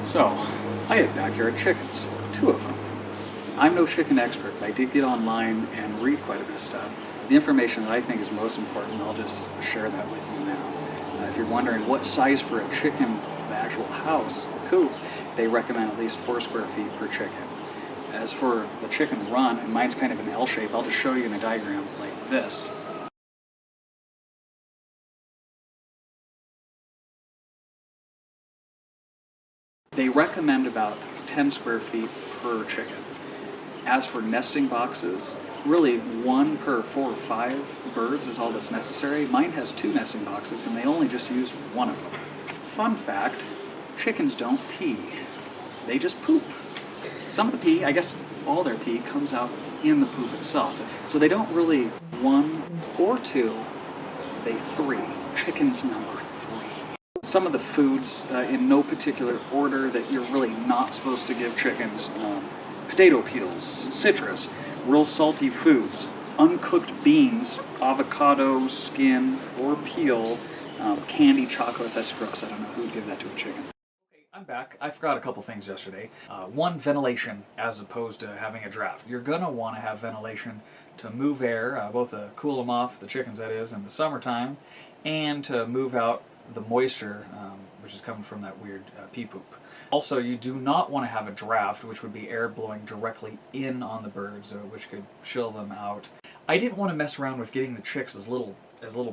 So, I have backyard chickens, 2 of them. I'm no chicken expert, but I did get online and read quite a bit of stuff. The information that I think is most important, I'll just share that with you now. If you're wondering what size for a chicken, the actual house, the coop, they recommend at least 4 square feet per chicken. As for the chicken run, and mine's kind of an L shape, I'll just show you in a diagram like this. They recommend about 10 square feet per chicken. As for nesting boxes, really 1 per 4 or 5 birds is all that's necessary. Mine has 2 nesting boxes and they only just use 1 of them. Fun fact, chickens don't pee. They just poop. Some of the pee, I guess all their pee, comes out in the poop itself. So they don't really 1 or 2, they 3. Chicken's number 3. Some of the foods, in no particular order, that you're really not supposed to give chickens: potato peels, citrus, real salty foods, uncooked beans, avocado, skin, or peel, candy, chocolates. That's gross. I don't know who would give that to a chicken. Okay, I'm back. I forgot a couple things yesterday. One, ventilation as opposed to having a draft. You're going to want to have ventilation to move air, both to cool them off, the chickens that is, in the summertime, and to move out the moisture, which is coming from that weird pea poop. Also, you do not want to have a draft, which would be air blowing directly in on the birds, which could chill them out. I didn't want to mess around with getting the chicks as little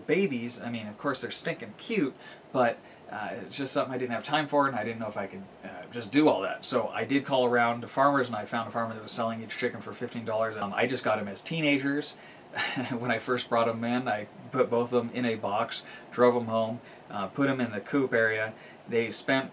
babies. I mean, of course, they're stinking cute, but it's just something I didn't have time for, and I didn't know if I could just do all that. So I did call around to farmers, and I found a farmer that was selling each chicken for $15. I just got them as teenagers. When I first brought them in, I put both of them in a box, drove them home, put them in the coop area. They spent,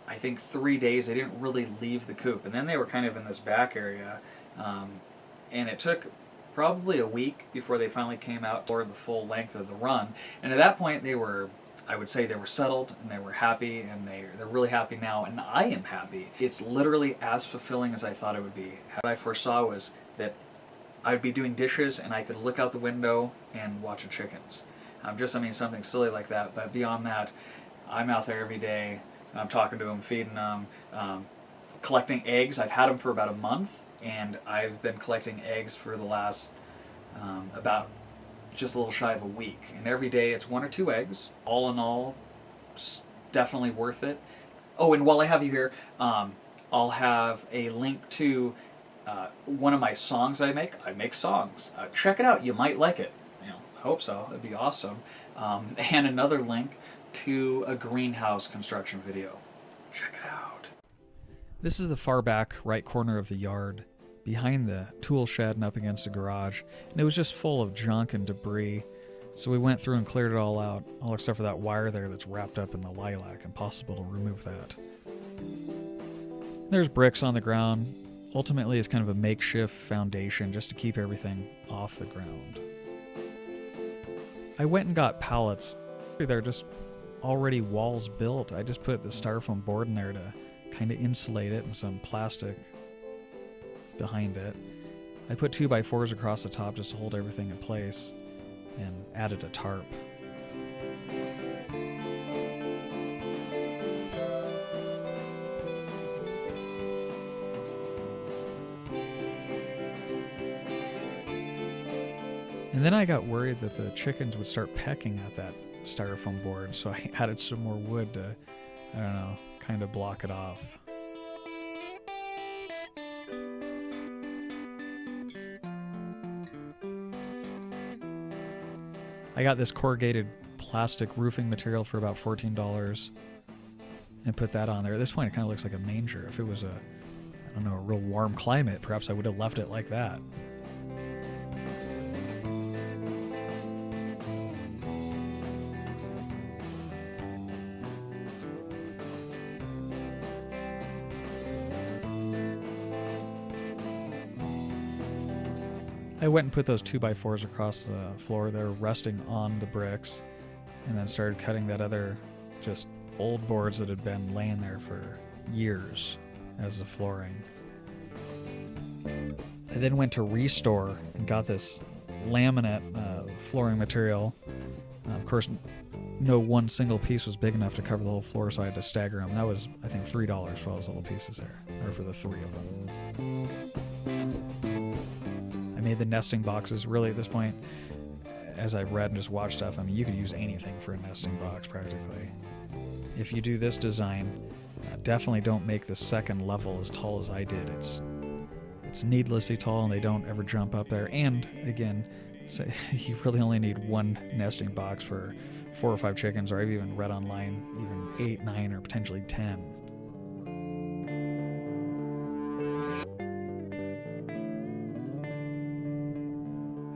I think, 3 days. They didn't really leave the coop. And then they were kind of in this back area. And it took probably a week before they finally came out for the full length of the run. And at that point, I would say they were settled and they were happy, and they're really happy now, and I am happy. It's literally as fulfilling as I thought it would be. What I foresaw was that I'd be doing dishes and I could look out the window and watch the chickens. Something silly like that. But beyond that, I'm out there every day. I'm talking to them, feeding them, collecting eggs. I've had them for about a month, and I've been collecting eggs for the last about just a little shy of a week. And every day it's 1 or 2 eggs. All in all, definitely worth it. Oh, and while I have you here, I'll have a link to one of my songs I make. I make songs. Check it out. You might like it. I hope so. It'd be awesome. And another link to a greenhouse construction video. Check it out. This is the far back right corner of the yard, behind the tool shed and up against the garage. And it was just full of junk and debris. So we went through and cleared it all out, all except for that wire there that's wrapped up in the lilac. Impossible to remove that. There's bricks on the ground. Ultimately, it's kind of a makeshift foundation just to keep everything off the ground. I went and got pallets. They're just already walls built. I just put the styrofoam board in there to kind of insulate it and some plastic behind it. I put 2x4s across the top just to hold everything in place and added a tarp. And then I got worried that the chickens would start pecking at that styrofoam board, so I added some more wood to, kind of block it off. I got this corrugated plastic roofing material for about $14 and put that on there. At this point, it kind of looks like a manger. If it was a real warm climate, perhaps I would have left it like that. I went and put those 2x4s across the floor. They were resting on the bricks, and then started cutting that other just old boards that had been laying there for years as the flooring. I then went to Restore and got this laminate flooring material. Of course, no one single piece was big enough to cover the whole floor, so I had to stagger them. That was, I think, $3 for all those little pieces there, or for the 3 of them. I made the nesting boxes. Really, at this point, as I've read and just watched stuff, I mean, you could use anything for a nesting box practically. If you do this design, definitely don't make the second level as tall as I did. It's needlessly tall, and they don't ever jump up there. And again, so you really only need one nesting box for 4 or 5 chickens, or I've even read online even 8, 9, or potentially 10.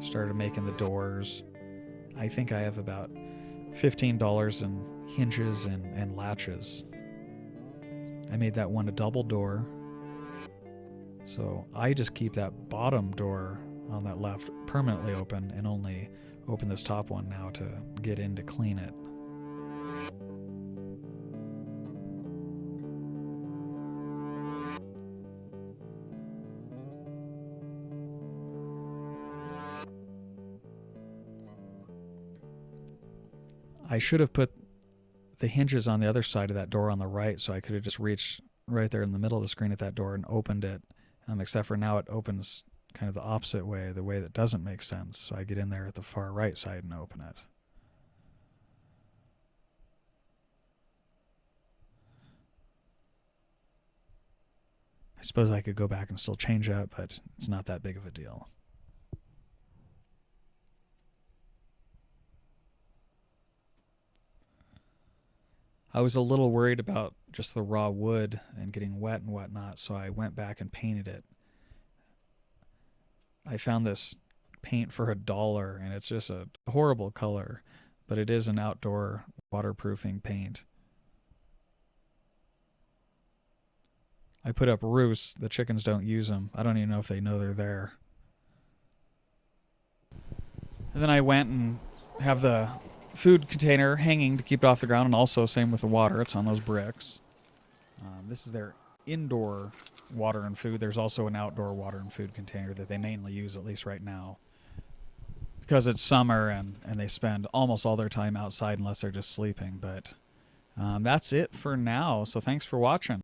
Started making the doors. I think I have about $15 in hinges and latches. I made that one a double door, so I just keep that bottom door on that left permanently open and only open this top one now to get in to clean it. I should have put the hinges on the other side of that door on the right, so I could have just reached right there in the middle of the screen at that door and opened it, except for now it opens kind of the opposite way, the way that doesn't make sense. So I get in there at the far right side and open it. I suppose I could go back and still change that, but it's not that big of a deal. I was a little worried about just the raw wood and getting wet and whatnot, so I went back and painted it. I found this paint for $1, and it's just a horrible color, but it is an outdoor waterproofing paint. I put up roofs. The chickens don't use them. I don't even know if they know they're there. And then I went and have the food container hanging to keep it off the ground, and also same with the water. It's on those bricks. This is their indoor water and food. There's also an outdoor water and food container that they mainly use, at least right now, because it's summer and they spend almost all their time outside unless they're just sleeping. But that's it for now, so thanks for watching.